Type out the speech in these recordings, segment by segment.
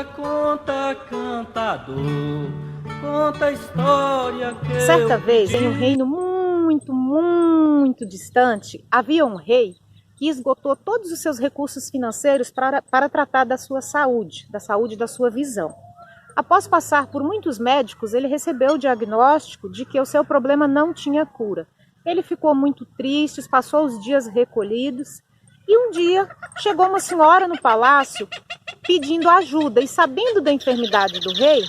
conta, cantador, conta a história que Certa vez, em um reino muito distante, havia um rei que esgotou todos os seus recursos financeiros para tratar da sua saúde, da sua visão. Após passar por muitos médicos, ele recebeu o diagnóstico de que o seu problema não tinha cura. Ele ficou muito triste, passou os dias recolhidos e um dia chegou uma senhora no palácio pedindo ajuda e, sabendo da enfermidade do rei,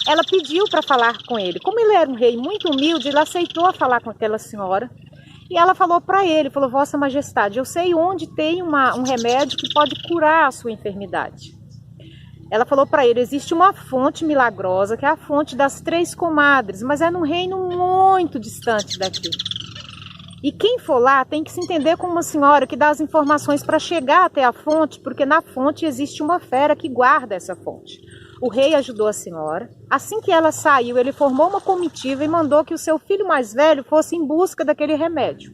ela pediu para falar com ele. Como ele era um rei muito humilde, ele aceitou falar com aquela senhora. E ela falou para ele, falou: Vossa Majestade, eu sei onde tem um remédio que pode curar a sua enfermidade. Ela falou para ele: existe uma fonte milagrosa, que é a fonte das Três Comadres, mas é num reino muito distante daqui. E quem for lá tem que se entender como uma senhora que dá as informações para chegar até a fonte, porque na fonte existe uma fera que guarda essa fonte. O rei ajudou a senhora. Assim que ela saiu, ele formou uma comitiva e mandou que o seu filho mais velho fosse em busca daquele remédio.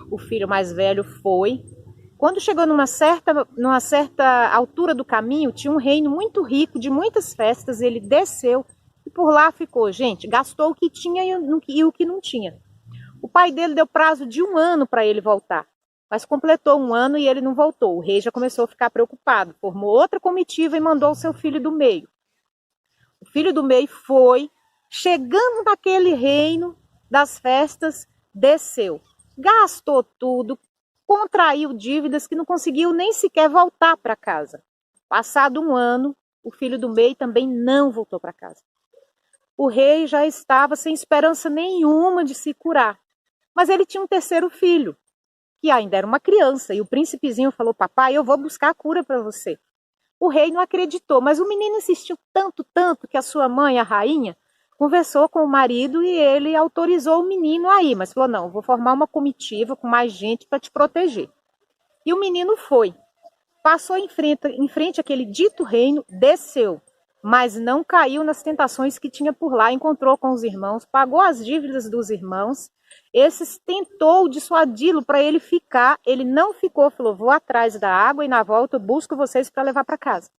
O filho mais velho foi. Quando chegou numa certa altura do caminho, tinha um reino muito rico, de muitas festas. Ele desceu e por lá ficou. Gente, gastou o que tinha e o que não tinha. O pai dele deu prazo de 1 ano para ele voltar, mas completou 1 ano e ele não voltou. O rei já começou a ficar preocupado, formou outra comitiva e mandou o seu filho do meio. O filho do meio foi, chegando naquele reino das festas, desceu, gastou tudo, contraiu dívidas que não conseguiu nem sequer voltar para casa. Passado 1 ano, o filho do meio também não voltou para casa. O rei já estava sem esperança nenhuma de se curar. Mas ele tinha um terceiro filho, que ainda era uma criança, e o príncipezinho falou: papai, eu vou buscar a cura para você. O rei não acreditou, mas o menino insistiu tanto, que a sua mãe, a rainha, conversou com o marido e ele autorizou o menino a ir, mas falou: não, vou formar uma comitiva com mais gente para te proteger. E o menino foi, passou em frente àquele dito reino, desceu, mas não caiu nas tentações que tinha por lá, encontrou com os irmãos, pagou as dívidas dos irmãos. Esses tentou dissuadi-lo para ele ficar, ele não ficou, falou: vou atrás da água e na volta eu busco vocês para levar para casa.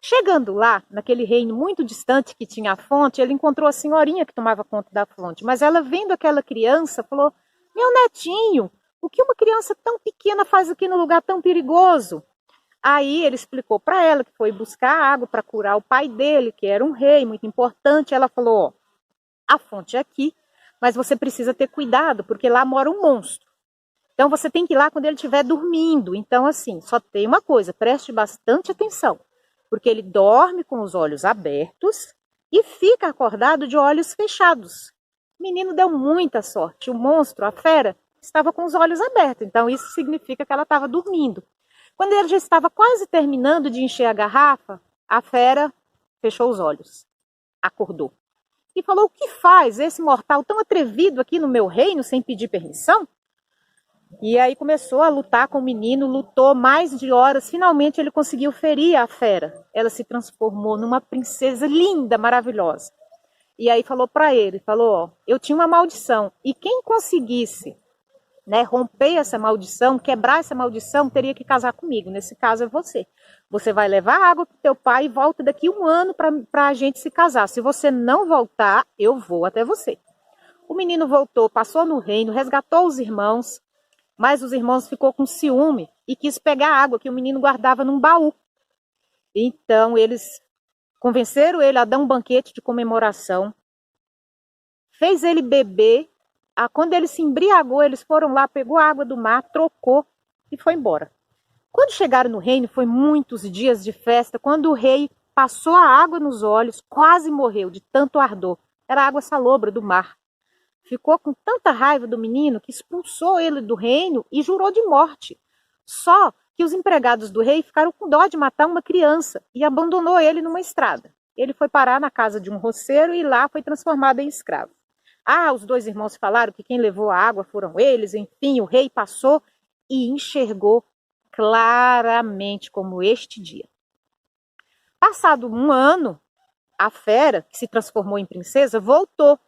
Chegando lá, naquele reino muito distante que tinha a fonte, ele encontrou a senhorinha que tomava conta da fonte, mas ela, vendo aquela criança, falou: meu netinho, o que uma criança tão pequena faz aqui no lugar tão perigoso? Aí ele explicou para ela que foi buscar água para curar o pai dele, que era um rei muito importante. Ela falou: ó, a fonte é aqui, mas você precisa ter cuidado, porque lá mora um monstro. Então você tem que ir lá quando ele estiver dormindo. Então assim, só tem uma coisa, preste bastante atenção, porque ele dorme com os olhos abertos e fica acordado de olhos fechados. O menino deu muita sorte, o monstro, a fera, estava com os olhos abertos, então isso significa que ela estava dormindo. Quando ele já estava quase terminando de encher a garrafa, a fera fechou os olhos, acordou. E falou: o que faz esse mortal tão atrevido aqui no meu reino sem pedir permissão? E aí começou a lutar com o menino, lutou mais de horas, finalmente ele conseguiu ferir a fera. Ela se transformou numa princesa linda, maravilhosa. E aí falou para ele, falou: ó, eu tinha uma maldição, e quem conseguisse, né, romper essa maldição, quebrar essa maldição, teria que casar comigo. Nesse caso é você. Você vai levar água para o teu pai e volta daqui 1 ano para a gente se casar. Se você não voltar, eu vou até você. O menino voltou, passou no reino, resgatou os irmãos, mas os irmãos ficou com ciúme e quis pegar a água que o menino guardava num baú. Então eles convenceram ele a dar um banquete de comemoração, fez ele beber. Quando ele se embriagou, eles foram lá, pegou a água do mar, trocou e foi embora. Quando chegaram no reino, foi muitos dias de festa. Quando o rei passou a água nos olhos, quase morreu de tanto ardor. Era água salobra do mar. Ficou com tanta raiva do menino que expulsou ele do reino e jurou de morte. Só que os empregados do rei ficaram com dó de matar uma criança e abandonou ele numa estrada. Ele foi parar na casa de um roceiro e lá foi transformado em escravo. Os 2 irmãos falaram que quem levou a água foram eles. Enfim, o rei passou e enxergou claramente como este dia. Passado 1 ano, a fera, que se transformou em princesa, voltou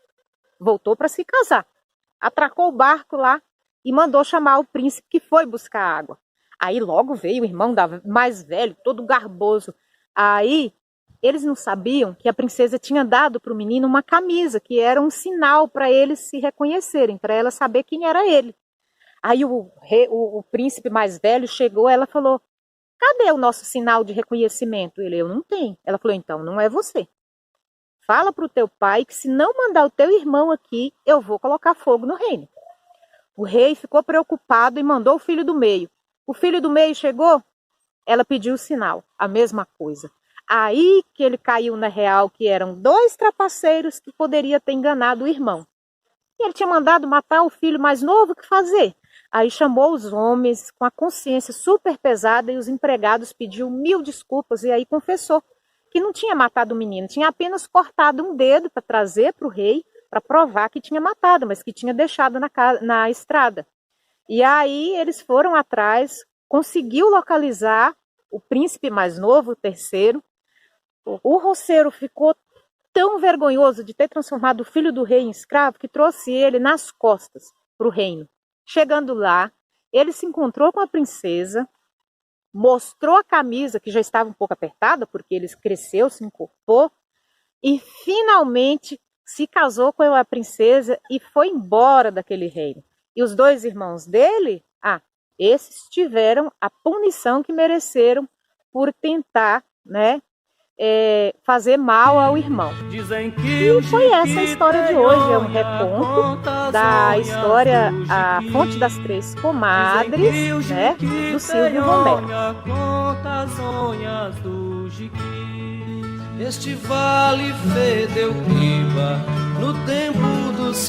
para se casar. Atracou o barco lá e mandou chamar o príncipe, que foi buscar água. Aí logo veio o irmão mais velho, todo garboso. Aí Eles não sabiam que a princesa tinha dado para o menino uma camisa, que era um sinal para eles se reconhecerem, para ela saber quem era ele. Aí o príncipe mais velho chegou, ela falou, cadê o nosso sinal de reconhecimento? Ele, eu não tenho. Ela falou, então não é você. Fala para o teu pai que se não mandar o teu irmão aqui, eu vou colocar fogo no reino. O rei ficou preocupado e mandou o filho do meio. O filho do meio chegou, ela pediu o sinal, a mesma coisa. Aí que ele caiu na real que eram 2 trapaceiros que poderia ter enganado o irmão. E ele tinha mandado matar o filho mais novo, o que fazer? Aí chamou os homens com a consciência super pesada e os empregados pediu 1000 desculpas e aí confessou que não tinha matado o menino, tinha apenas cortado um dedo para trazer para o rei, para provar que tinha matado, mas que tinha deixado na estrada. E aí eles foram atrás, conseguiu localizar o príncipe mais novo, o terceiro. O roceiro ficou tão vergonhoso de ter transformado o filho do rei em escravo que trouxe ele nas costas para o reino. Chegando lá, ele se encontrou com a princesa, mostrou a camisa que já estava um pouco apertada, porque ele cresceu, se encorpou, e finalmente se casou com a princesa e foi embora daquele reino. E os 2 irmãos dele, esses tiveram a punição que mereceram por tentar, fazer mal ao irmão. E foi essa a história de hoje, é um reconto da história A Fonte das Três Comadres, do Silvio Romero. Este vale fedeu clima no tempo dos